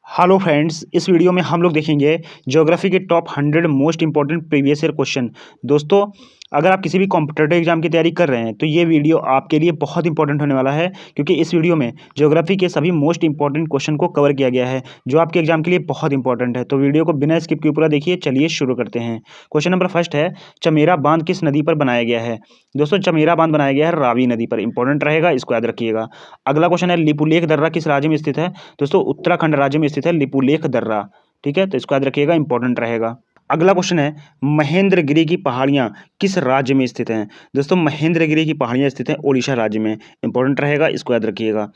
Hello friends, इस video में हम लोग देखेंगे ज्योग्राफी के top 100 most important previous year question. दोस्तों, अगर आप किसी भी कॉम्पिटिटिव एग्जाम की तैयारी कर रहे हैं तो ये वीडियो आपके लिए बहुत इंपॉर्टेंट होने वाला है, क्योंकि इस वीडियो में ज्योग्राफी के सभी मोस्ट इंपॉर्टेंट क्वेश्चन को कवर किया गया है जो आपके एग्जाम के लिए बहुत इंपॉर्टेंट है। तो वीडियो को बिना स्किप किए पूरा देखिए। चलिए शुरू करते हैं। क्वेश्चन नंबर फर्स्ट है, चमेरा बांध किस नदी पर बनाया गया है? दोस्तों, चमेरा बांध बनाया गया है रावी नदी पर। इंपॉर्टेंट रहेगा, इसको याद रखिएगा। अगला क्वेश्चन है, लिपुलेख दर्रा किस राज्य में स्थित है? दोस्तों, उत्तराखंड राज्य में स्थित है लिपुलेख दर्रा। ठीक है, तो इसको याद रखिएगा, इंपॉर्टेंट रहेगा। अगला क्वेश्चन है, महेंद्रगिरी की पहाड़ियां किस राज्य में स्थित हैं? दोस्तों, महेंद्रगिरी की पहाड़ियां स्थित हैं ओडिशा राज्य में। इंपॉर्टेंट रहेगा, इसको याद रखिएगा।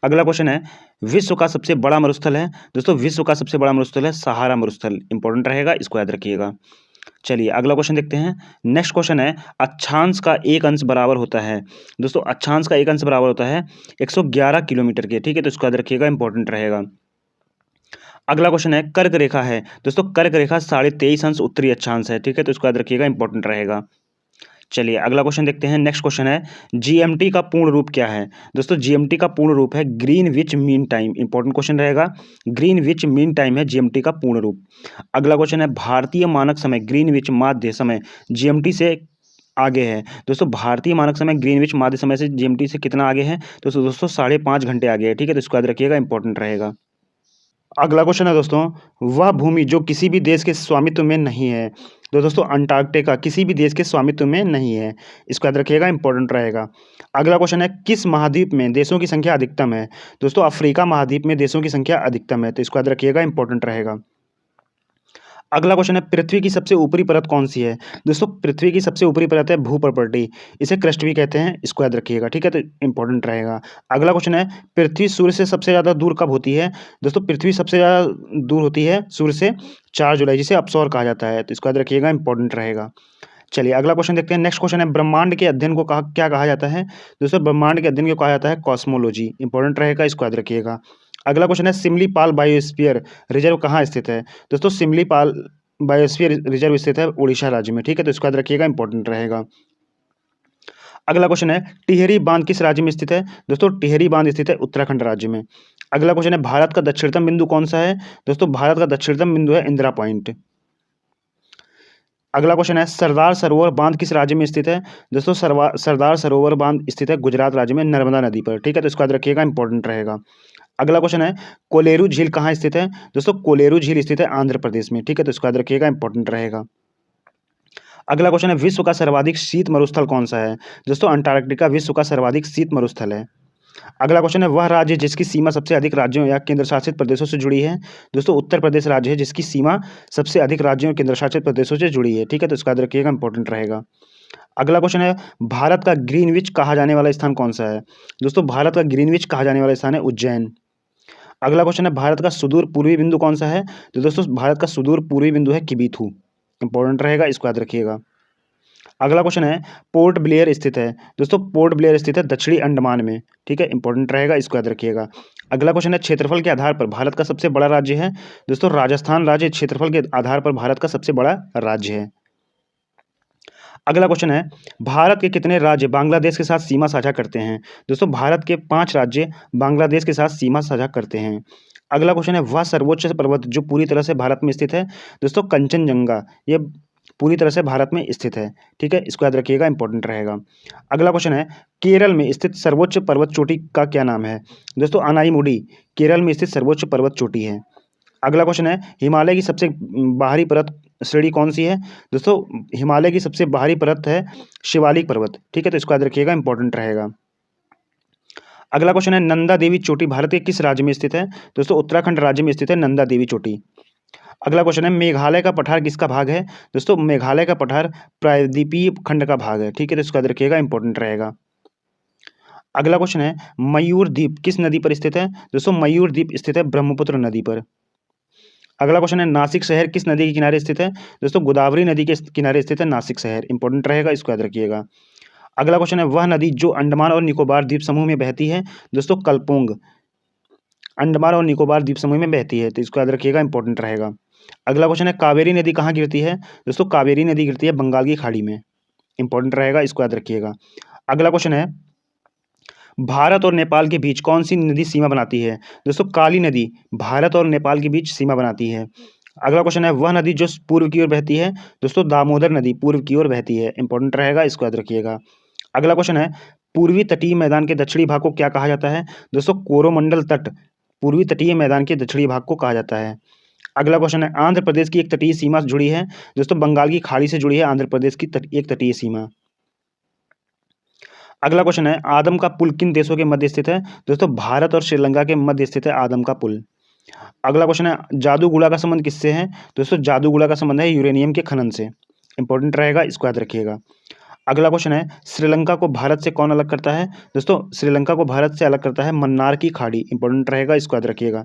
अगला क्वेश्चन है, विश्व का सबसे बड़ा मरुस्थल है? दोस्तों, विश्व का सबसे बड़ा मरुस्थल है सहारा मरुस्थल। इंपॉर्टेंट रहेगा, इसको याद रखिएगा। चलिए अगला क्वेश्चन देखते हैं। नेक्स्ट क्वेश्चन है, अक्षांश का एक अंश बराबर होता है? दोस्तों, अक्षांश का एक अंश बराबर होता है 111 किलोमीटर के। ठीक है, तो इसको याद रखिएगा, इंपॉर्टेंट रहेगा। अगला क्वेश्चन है, कर्क रेखा है? दोस्तों, कर्क रेखा 23.5 अंश उत्तरी अक्षांश है। ठीक है, तो इसको याद रखिएगा, इंपॉर्टेंट रहेगा। चलिए अगला क्वेश्चन देखते हैं। नेक्स्ट क्वेश्चन है, जीएमटी का पूर्ण रूप क्या है? दोस्तों, जीएमटी का पूर्ण रूप है Greenwich mean time. Important question रहेगा, ग्रीनविच मीन टाइम है जीएमटी का पूर्ण रूप। अगला क्वेश्चन है, भारतीय मानक समय ग्रीनविच माध्य समय जीएमटी से आगे है? दोस्तों, भारतीय मानक समय ग्रीनविच माध्य समय से जीएमटी से कितना आगे है? तो दोस्तों 5.5 घंटे आगे है। ठीक है, तो इसको याद रखिएगा, इंपॉर्टेंट रहेगा। अगला क्वेश्चन है दोस्तों, वह भूमि जो किसी भी देश के स्वामित्व में नहीं है? तो दोस्तों, अंटार्कटिका किसी भी देश के स्वामित्व में नहीं है। इसको याद रखिएगा, इंपॉर्टेंट रहेगा। अगला क्वेश्चन है, किस महाद्वीप में देशों की संख्या अधिकतम है? दोस्तों, अफ्रीका महाद्वीप में देशों की संख्या अधिकतम है। तो इसको याद रखिएगा, इंपॉर्टेंट रहेगा। अगला क्वेश्चन है, पृथ्वी की सबसे ऊपरी परत कौन सी है? दोस्तों, पृथ्वी की सबसे ऊपरी परत है भूपर्पटी। इसे क्रस्ट भी कहते हैं, इसको याद रखिएगा। ठीक है, तो इंपॉर्टेंट रहेगा। अगला क्वेश्चन है, पृथ्वी सूर्य से सबसे ज़्यादा दूर कब होती है? दोस्तों, पृथ्वी सबसे ज़्यादा दूर होती है सूर्य से 4 जुलाई, जिसे अपसौर कहा जाता है। तो इसको याद रखिएगा, इंपॉर्टेंट रहेगा। चलिए अगला क्वेश्चन देखते हैं। नेक्स्ट क्वेश्चन है, ब्रह्मांड के अध्ययन को क्या कहा जाता है? दोस्तों, ब्रह्मांड के अध्ययन को कहा जाता है कॉस्मोलॉजी। इंपॉर्टेंट रहेगा, इसको याद रखिएगा। अगला क्वेश्चन है, सिमलीपाल बायोस्फीयर रिजर्व कहाँ स्थित है? दोस्तों, सिमलीपाल बायोस्फीयर रिजर्व स्थित है उड़ीसा राज्य में। ठीक है, तो इसको याद रखिएगा, इंपॉर्टेंट रहेगा। अगला क्वेश्चन है, टिहरी बांध किस राज्य में स्थित है? दोस्तों, टिहरी बांध स्थित है उत्तराखंड राज्य में। अगला क्वेश्चन है, भारत का दक्षिणतम बिंदु कौन सा है? दोस्तों, भारत का दक्षिणतम बिंदु है इंदिरा पॉइंट। अगला क्वेश्चन है, सरदार सरोवर बांध किस राज्य में स्थित है? दोस्तों, सरदार सरोवर बांध स्थित है गुजरात राज्य में, नर्मदा नदी पर। ठीक है, तो इसको याद रखिएगा, इंपॉर्टेंट रहेगा। अगला क्वेश्चन है, कोलेरू झील कहाँ स्थित है? दोस्तों, कोलेरू झील स्थित है आंध्र प्रदेश में। ठीक है, तो इसको याद रखिएगा, इंपॉर्टेंट रहेगा। अगला क्वेश्चन है, विश्व का सर्वाधिक शीत मरुस्थल कौन सा है? दोस्तों, अंटार्कटिका विश्व का सर्वाधिक शीत मरुस्थल है। अगला क्वेश्चन है, वह राज्य जिसकी सीमा सबसे अधिक राज्यों या केंद्र शासित प्रदेशों से जुड़ी है? दोस्तों, उत्तर प्रदेश राज्य है जिसकी सीमा सबसे अधिक राज्यों और केंद्र शासित प्रदेशों से जुड़ी है। ठीक है, तो इसका याद रखिएगा, इंपॉर्टेंट रहेगा। अगला क्वेश्चन है, भारत का ग्रीनविच कहा जाने वाला स्थान कौन सा है? दोस्तों, भारत का ग्रीनविच कहा जाने वाला स्थान है उज्जैन। अगला क्वेश्चन है, भारत का सुदूर पूर्वी बिंदु कौन सा है? तो दोस्तों, भारत का सुदूर पूर्वी बिंदु है किबीथू। इंपॉर्टेंट रहेगा, इसको याद रखिएगा। अगला क्वेश्चन है, पोर्ट ब्लेयर स्थित है? दोस्तों, पोर्ट ब्लेयर स्थित है दक्षिणी अंडमान में। ठीक है, इंपॉर्टेंट रहेगा, इसको याद रखिएगा। अगला क्वेश्चन है, क्षेत्रफल के आधार पर भारत का सबसे बड़ा राज्य है? दोस्तों, राजस्थान राज्य क्षेत्रफल के आधार पर भारत का सबसे बड़ा राज्य है। अगला क्वेश्चन है, भारत के कितने राज्य बांग्लादेश के साथ सीमा साझा करते हैं? दोस्तों, भारत के 5 राज्य बांग्लादेश के साथ सीमा साझा करते हैं। अगला क्वेश्चन है, वह सर्वोच्च पर्वत जो पूरी तरह से भारत में स्थित है? दोस्तों, कंचनजंगा, ये पूरी तरह से भारत में स्थित है। ठीक है, इसको याद रखिएगा, इंपॉर्टेंट रहेगा। अगला क्वेश्चन है, केरल में स्थित सर्वोच्च पर्वत चोटी का क्या नाम है? दोस्तों, अनाईमुडी केरल में स्थित सर्वोच्च पर्वत चोटी है। अगला क्वेश्चन है, हिमालय की सबसे बाहरी पर्वत श्रेणी कौन सी है? दोस्तों, हिमालय की सबसे बाहरी पर्वत है शिवालिक पर्वत। ठीक है, तो इसको याद रखिएगा, इंपॉर्टेंट रहेगा। अगला क्वेश्चन है, नंदा देवी चोटी भारत के किस राज्य में स्थित है? दोस्तों, उत्तराखंड राज्य में स्थित है नंदा देवी चोटी। अगला क्वेश्चन है, मेघालय का पठार किसका भाग है? दोस्तों, मेघालय का पठार प्रायद्वीपीय खंड का भाग है। ठीक है, तो इसको याद रखिएगा, इंपॉर्टेंट रहेगा। अगला क्वेश्चन है, मयूर द्वीप किस नदी पर स्थित है? दोस्तों, मयूर द्वीप स्थित है ब्रह्मपुत्र नदी पर। अगला क्वेश्चन है, नासिक शहर किस नदी के किनारे स्थित है? दोस्तों, गोदावरी नदी के किनारे स्थित है नासिक शहर। इंपॉर्टेंट रहेगा, इसको याद रखिएगा। अगला क्वेश्चन है, वह नदी जो अंडमान और निकोबार द्वीप समूह में बहती है? दोस्तों, कलपुंग अंडमान और निकोबार द्वीप समूह में बहती है। तो इसको याद रखिएगा, इंपॉर्टेंट रहेगा। अगला क्वेश्चन है, कावेरी नदी कहाँ गिरती है? दोस्तों, कावेरी नदी गिरती है बंगाल की खाड़ी में। इंपॉर्टेंट रहेगा, इसको याद रखिएगा। अगला क्वेश्चन है, भारत और नेपाल के बीच कौन सी नदी सीमा बनाती है? दोस्तों काली नदी भारत और नेपाल के बीच सीमा बनाती है। अगला क्वेश्चन है, वह नदी जो पूर्व की ओर बहती है? दोस्तों दामोदर नदी पूर्व की ओर बहती है। इंपॉर्टेंट रहेगा, इसको याद रखिएगा। अगला क्वेश्चन है, पूर्वी तटीय मैदान के दक्षिणी भाग को क्या कहा जाता है? दोस्तों कोरोमंडल तट पूर्वी तटीय मैदान के दक्षिणी भाग को कहा जाता है। अगला क्वेश्चन है, आंध्र प्रदेश की एक तटीय सीमा जुड़ी है? दोस्तों बंगाल की खाड़ी से जुड़ी है आंध्र प्रदेश की एक तटीय सीमा। अगला क्वेश्चन है, आदम का पुल किन देशों के मध्य स्थित है? दोस्तों भारत और श्रीलंका के मध्य स्थित है आदम का पुल। अगला क्वेश्चन है, जादूगुड़ा का संबंध किससे है? दोस्तों जादूगुड़ा का संबंध है यूरेनियम के खनन से। इंपॉर्टेंट रहेगा, इसको याद रखिएगा। अगला क्वेश्चन है, श्रीलंका को भारत से कौन अलग करता है? दोस्तों श्रीलंका को भारत से अलग करता है मन्नार की खाड़ी। इंपॉर्टेंट रहेगा, इसको याद रखिएगा।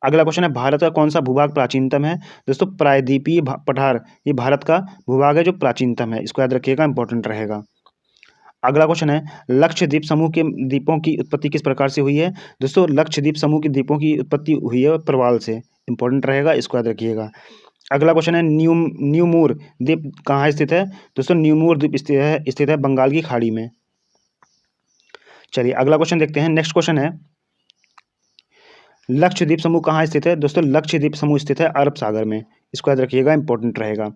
अगला क्वेश्चन है, भारत का कौन सा भूभाग प्राचीनतम है? दोस्तों प्रायद्वीपीय पठार, ये भारत का भूभाग है जो प्राचीनतम है। इसको याद रखिएगा, इंपॉर्टेंट रहेगा। अगला क्वेश्चन है, लक्षद्वीप समूह के द्वीपों की उत्पत्ति किस प्रकार से हुई है? दोस्तों लक्षद्वीप समूह के द्वीपों की उत्पत्ति हुई है प्रवाल से। इंपॉर्टेंट रहेगा, इसको याद रखिएगा। अगला क्वेश्चन है, न्यूमूर द्वीप कहाँ स्थित है? दोस्तों न्यूमूर द्वीप स्थित है बंगाल की खाड़ी में। चलिए अगला क्वेश्चन देखते हैं। नेक्स्ट क्वेश्चन है, लक्षद्वीप समूह कहाँ स्थित है? दोस्तों लक्षद्वीप समूह स्थित है अरब सागर में। इसको याद रखिएगा, इंपॉर्टेंट रहेगा।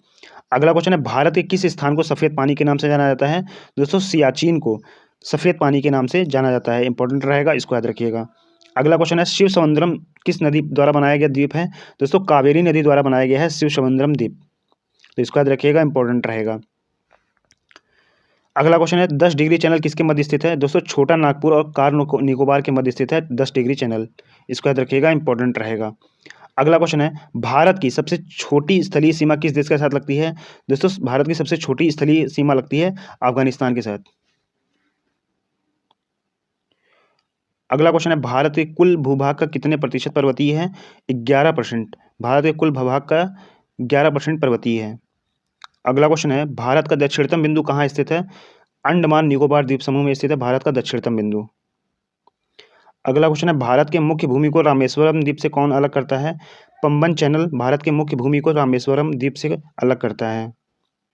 अगला क्वेश्चन है, भारत के किस स्थान को सफ़ेद पानी के नाम से जाना जाता है? दोस्तों सियाचिन को सफ़ेद पानी के नाम से जाना जाता है। इंपॉर्टेंट रहेगा, इसको याद रखिएगा। अगला क्वेश्चन है, शिव समुद्रम किस नदी द्वारा बनाया गया द्वीप है? दोस्तों कावेरी नदी द्वारा बनाया गया है शिव समुद्रम द्वीप। तो इसको याद रखिएगा, इंपॉर्टेंट रहेगा। अगला क्वेश्चन है, 10 डिग्री चैनल किसके मध्य स्थित है? दोस्तों छोटा नागपुर और कार निकोबार के मध्य स्थित है 10 डिग्री चैनल। इसको याद रखिएगा, इंपॉर्टेंट रहेगा। अगला क्वेश्चन है, भारत की सबसे छोटी स्थलीय सीमा किस देश के साथ लगती है? दोस्तों भारत की सबसे छोटी स्थलीय सीमा लगती है अफगानिस्तान के साथ। अगला क्वेश्चन है, भारत के कुल भूभाग का कितने प्रतिशत पर्वतीय है? 11%। भारत के कुल भूभाग का 11% पर्वतीय है। अगला क्वेश्चन है, भारत का दक्षिणतम बिंदु कहाँ स्थित है? अंडमान निकोबार द्वीप समूह में स्थित है भारत का दक्षिणतम बिंदु। अगला क्वेश्चन है, भारत के मुख्य भूमि को रामेश्वरम द्वीप से कौन अलग करता है? पंबन चैनल भारत के मुख्य भूमि को रामेश्वरम द्वीप से अलग करता है।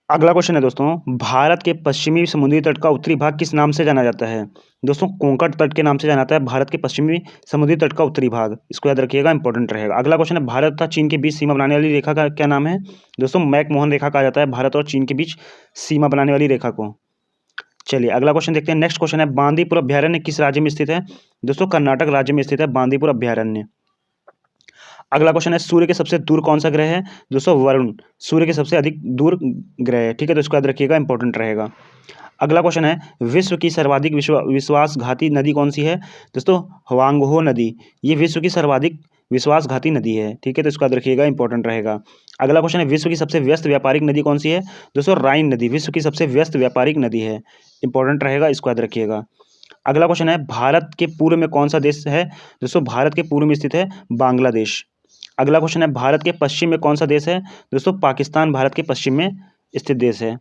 अगला क्वेश्चन है दोस्तों, भारत के पश्चिमी समुद्री तट का उत्तरी भाग किस नाम से जाना जाता है? दोस्तों कोंकण तट के नाम से जाना जाता है भारत के पश्चिमी समुद्री तट का उत्तरी भाग। इसको याद रखिएगा, इंपॉर्टेंट रहेगा। अगला क्वेश्चन है, भारत तथा चीन के बीच सीमा बनाने वाली रेखा का क्या नाम है? दोस्तों मैकमोहन रेखा कहा जाता है भारत और चीन के बीच सीमा बनाने वाली रेखा को। चलिए अगला क्वेश्चन देखते हैं। नेक्स्ट क्वेश्चन है, बांदीपुर अभ्यारण्य किस राज्य में स्थित है? दोस्तों कर्नाटक राज्य में स्थित है बांदीपुर अभ्यारण्य। अगला क्वेश्चन है, सूर्य के सबसे दूर कौन सा ग्रह है? दोस्तों वरुण सूर्य के सबसे अधिक दूर ग्रह है। ठीक है, तो इसको याद रखिएगा, इंपॉर्टेंट रहेगा। अगला क्वेश्चन है, विश्व की सर्वाधिक विश्वासघाती नदी कौन सी है? दोस्तों हवांगहो नदी, ये विश्व की सर्वाधिक विश्वासघाती नदी है। ठीक है, तो इसको याद रखिएगा, इंपॉर्टेंट रहेगा। अगला क्वेश्चन है, विश्व की सबसे व्यस्त व्यापारिक नदी कौन सी है? दोस्तों राइन नदी विश्व की सबसे व्यस्त व्यापारिक नदी है। इंपॉर्टेंट रहेगा, इसको याद रखिएगा। अगला क्वेश्चन है, भारत के पूर्व में कौन सा देश है? दोस्तों भारत के पूर्व में स्थित है बांग्लादेश। अगला क्वेश्चन है, भारत के पश्चिम में कौन सा देश है? दोस्तों पाकिस्तान भारत के पश्चिम में स्थित देश है।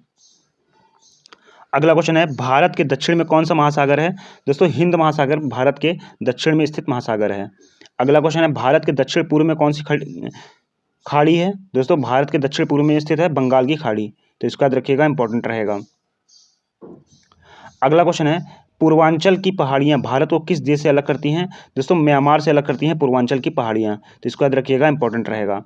अगला क्वेश्चन है, भारत के दक्षिण में कौन सा महासागर है? दोस्तों हिंद महासागर भारत के दक्षिण में स्थित महासागर है। अगला क्वेश्चन है, भारत के दक्षिण पूर्व में कौन सी खाड़ी है? दोस्तों भारत के दक्षिण पूर्व में स्थित है बंगाल की खाड़ी। तो इसका याद रखिएगा, इंपॉर्टेंट रहेगा। अगला क्वेश्चन है, पूर्वांचल की पहाड़ियाँ भारत को किस देश से अलग करती हैं? दोस्तों म्यांमार से अलग करती हैं पूर्वांचल की पहाड़ियाँ। तो इसको याद रखिएगा, इंपॉर्टेंट रहेगा।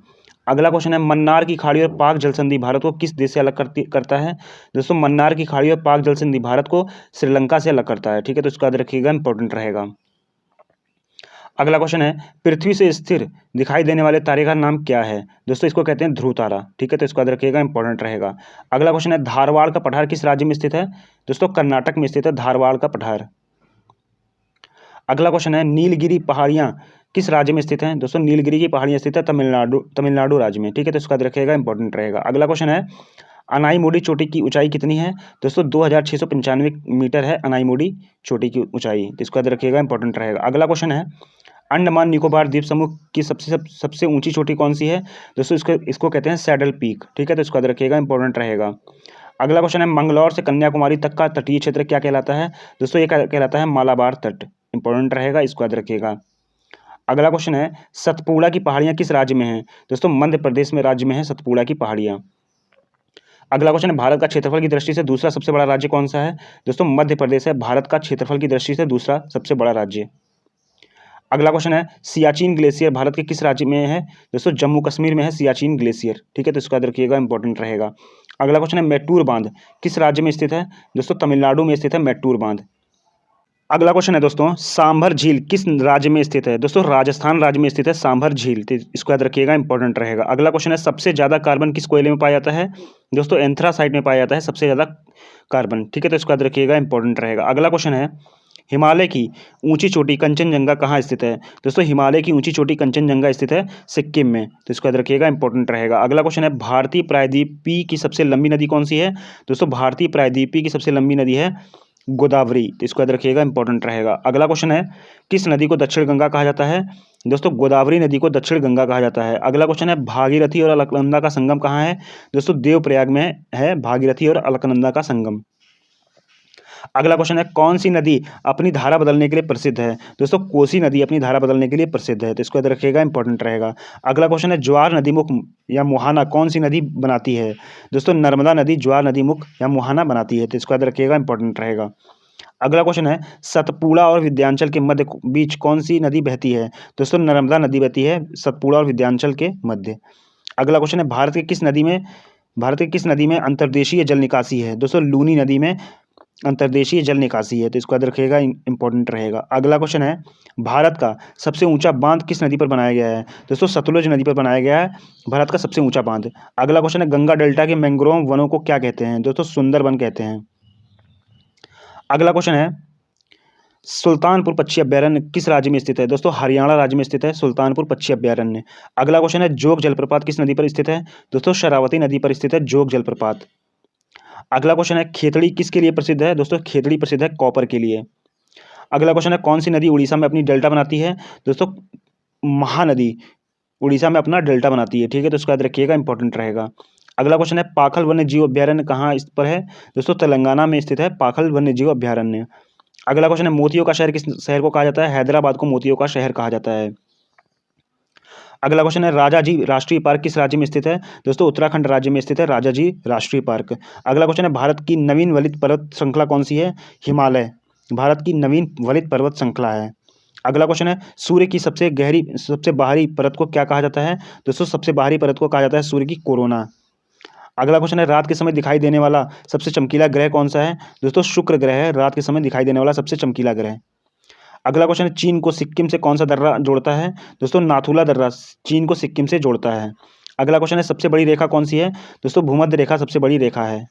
अगला क्वेश्चन है, मन्नार की खाड़ी और पाक जलसंधि भारत को किस देश से अलग करता है? दोस्तों मन्नार की खाड़ी और पाक जलसंधि भारत को श्रीलंका से अलग करता है। ठीक है, तो इसको याद रखिएगा, इंपॉर्टेंट रहेगा। अगला क्वेश्चन है, पृथ्वी से स्थिर दिखाई देने वाले तारे का नाम क्या है? दोस्तों इसको कहते हैं ध्रुव तारा। ठीक है, तो इसको याद रखिएगा, इंपॉर्टेंट रहेगा। अगला क्वेश्चन है, धारवाड़ का पठार किस राज्य में स्थित है? दोस्तों कर्नाटक में स्थित है धारवाड़ का पठार। अगला क्वेश्चन है, नीलगिरी पहाड़ियाँ किस राज्य में स्थित हैं? दोस्तों नीलगिरी की पहाड़ियाँ स्थित है तमिलनाडु राज्य में। ठीक है, तो इसका याद रखिएगा, इंपॉर्टेंट रहेगा। अगला क्वेश्चन है, अनाईमुडी चोटी की ऊंचाई कितनी है? दोस्तों 2695 मीटर है अनाईमुडी चोटी की ऊंचाई। तो इसको याद रखिएगा, इंपॉर्टेंट रहेगा। अगला क्वेश्चन है, अंडमान निकोबार द्वीप समूह की सबसे ऊंची चोटी कौन सी है? दोस्तों इसको कहते हैं सैडल पीक। ठीक है, तो इसको याद रखिएगा, इंपॉर्टेंट रहेगा। अगला क्वेश्चन है, मंगलौर से कन्याकुमारी तक का तटीय क्षेत्र क्या कहलाता है? दोस्तों ये कहलाता है मालाबार तट। इंपॉर्टेंट रहेगा, इसको याद रखिएगा। अगला क्वेश्चन है, सतपुड़ा की पहाड़ियाँ किस राज्य में हैं? दोस्तों मध्य प्रदेश में राज्य में है सतपुड़ा की पहाड़ियाँ। अगला क्वेश्चन है, भारत का क्षेत्रफल की दृष्टि से दूसरा सबसे बड़ा राज्य कौन सा है? दोस्तों मध्य प्रदेश है भारत का क्षेत्रफल की दृष्टि से दूसरा सबसे बड़ा राज्य। अगला क्वेश्चन है, सियाचिन ग्लेशियर भारत के किस राज्य में है? दोस्तों जम्मू कश्मीर में है सियाचिन ग्लेशियर, ठीक है, तो इसका याद रखिएगा, इंपॉर्टेंट रहेगा। अगला क्वेश्चन है, मैटूर बांध किस राज्य में स्थित है? दोस्तों तमिलनाडु में स्थित है मैटूर बांध। अगला क्वेश्चन है दोस्तों, सांभर झील किस राज्य में स्थित है? दोस्तों राजस्थान राज्य में स्थित है सांभर झील, तो इसको याद रखिएगा, इंपॉर्टेंट रहेगा। अगला क्वेश्चन है, सबसे ज्यादा कार्बन किस कोयले में पाया जाता है? दोस्तों एंथ्रासाइट में पाया जाता है सबसे ज्यादा कार्बन, ठीक है, तो इसको याद रखिएगा, इंपॉर्टेंट रहेगा। अगला क्वेश्चन है, हिमालय की ऊंची चोटी कंचनजंगा कहाँ स्थित है? दोस्तों हिमालय की ऊंची चोटी कंचनजंगा स्थित है सिक्किम में, तो इसको याद रखिएगा, इंपॉर्टेंट रहेगा। अगला क्वेश्चन है, भारतीय प्रायद्वीपीय की सबसे लंबी नदी कौन सी है? दोस्तों भारतीय प्रायद्वीपीय की सबसे लंबी नदी है गोदावरी, तो इसको याद रखिएगा, इंपॉर्टेंट रहेगा। अगला क्वेश्चन है, किस नदी को दक्षिण गंगा कहा जाता है? दोस्तों गोदावरी नदी को दक्षिण गंगा कहा जाता है। अगला क्वेश्चन है, भागीरथी और अलकनंदा का संगम कहाँ है? दोस्तों देवप्रयाग में है भागीरथी और अलकनंदा का संगम। अगला क्वेश्चन है, कौन सी नदी अपनी धारा बदलने के लिए प्रसिद्ध है? दोस्तों कोसी नदी अपनी धारा बदलने के लिए प्रसिद्ध है, तो इसको याद रखिएगा, इंपॉर्टेंट रहेगा। अगला क्वेश्चन है, ज्वार नदीमुख या मुहाना कौन सी नदी बनाती है? दोस्तों नर्मदा नदी ज्वार नदीमुख या मुहाना बनाती है, तो इसको याद रखिएगा, इंपॉर्टेंट रहेगा। अगला क्वेश्चन है, सतपुड़ा और विंध्याचल के मध्य बीच कौन सी नदी बहती है? दोस्तों नर्मदा नदी बहती है सतपुड़ा और विंध्याचल के मध्य। अगला क्वेश्चन है, भारत के किस नदी में अंतर्देशीय जल निकासी है? दोस्तों लूनी नदी में अंतर्देशीय जल निकासी है, तो इसको याद रखिएगा, इंपॉर्टेंट रहेगा। अगला क्वेश्चन है, भारत का सबसे ऊंचा बांध किस नदी पर बनाया गया है? दोस्तों सतलुज नदी पर बनाया गया है भारत का सबसे ऊंचा बांध। अगला क्वेश्चन है, गंगा डेल्टा के मैंग्रोव वनों को क्या कहते हैं? दोस्तों सुंदरवन कहते हैं। अगला क्वेश्चन है, सुल्तानपुर पक्षी अभ्यारण्य किस राज्य में स्थित है? दोस्तों हरियाणा राज्य में स्थित है सुल्तानपुर पक्षी अभ्यारण्य। अगला क्वेश्चन है, जोग जलप्रपात किस नदी पर स्थित है? दोस्तों शरावती नदी पर स्थित है जोग जलप्रपात। अगला क्वेश्चन है, खेतड़ी किसके लिए प्रसिद्ध है? दोस्तों खेतड़ी प्रसिद्ध है कॉपर के लिए। अगला क्वेश्चन है, कौन सी नदी उड़ीसा में अपनी डेल्टा बनाती है? दोस्तों महानदी उड़ीसा में अपना डेल्टा बनाती है, ठीक है, तो इसको याद रखिएगा, इंपॉर्टेंट रहेगा। अगला क्वेश्चन है, पाखल वन्य जीव अभ्यारण्य कहाँ इस पर है? दोस्तों तेलंगाना में स्थित है पाखल वन्य जीव अभ्यारण्य। अगला क्वेश्चन है, मोतियों का शहर किस शहर को कहा जाता है? हैदराबाद को मोतियों का शहर कहा जाता है। अगला क्वेश्चन है, राजाजी राष्ट्रीय पार्क किस राज्य में स्थित है? दोस्तों उत्तराखंड राज्य में स्थित है राजाजी राष्ट्रीय पार्क। अगला क्वेश्चन है, भारत की नवीन वलित पर्वत श्रृंखला कौन सी है? हिमालय भारत की नवीन वलित पर्वत श्रृंखला है। अगला क्वेश्चन है, सूर्य की सबसे बाहरी परत को क्या कहा जाता है? दोस्तों सबसे बाहरी परत को कहा जाता है सूर्य की कोरोना। अगला क्वेश्चन है, रात के समय दिखाई देने वाला सबसे चमकीला ग्रह कौन सा है? दोस्तों शुक्र ग्रह है रात के समय दिखाई देने वाला सबसे चमकीला ग्रह। अगला क्वेश्चन है, चीन को सिक्किम से कौन सा दर्रा जोड़ता है? दोस्तों नाथुला दर्रा चीन को सिक्किम से जोड़ता है। अगला क्वेश्चन है, सबसे बड़ी रेखा कौन सी है? दोस्तों भूमध्य रेखा सबसे बड़ी रेखा है।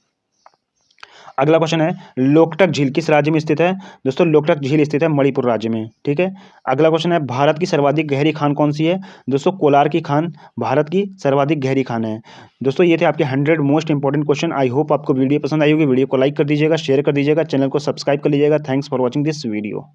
अगला क्वेश्चन है, लोकटक झील किस राज्य में स्थित है? दोस्तों लोकटक झील स्थित है मणिपुर राज्य में, ठीक है। अगला क्वेश्चन है, भारत की सर्वाधिक गहरी खान कौन सी है? दोस्तों कोलार की खान भारत की सर्वाधिक गहरी खान है। दोस्तों ये थे आपके 100 most important question. I hope आपको वीडियो पसंद आई होगी। वीडियो को लाइक कर दीजिएगा, शेयर कर दीजिएगा, चैनल को सब्सक्राइब कर लीजिएगा। Thanks for watching this video.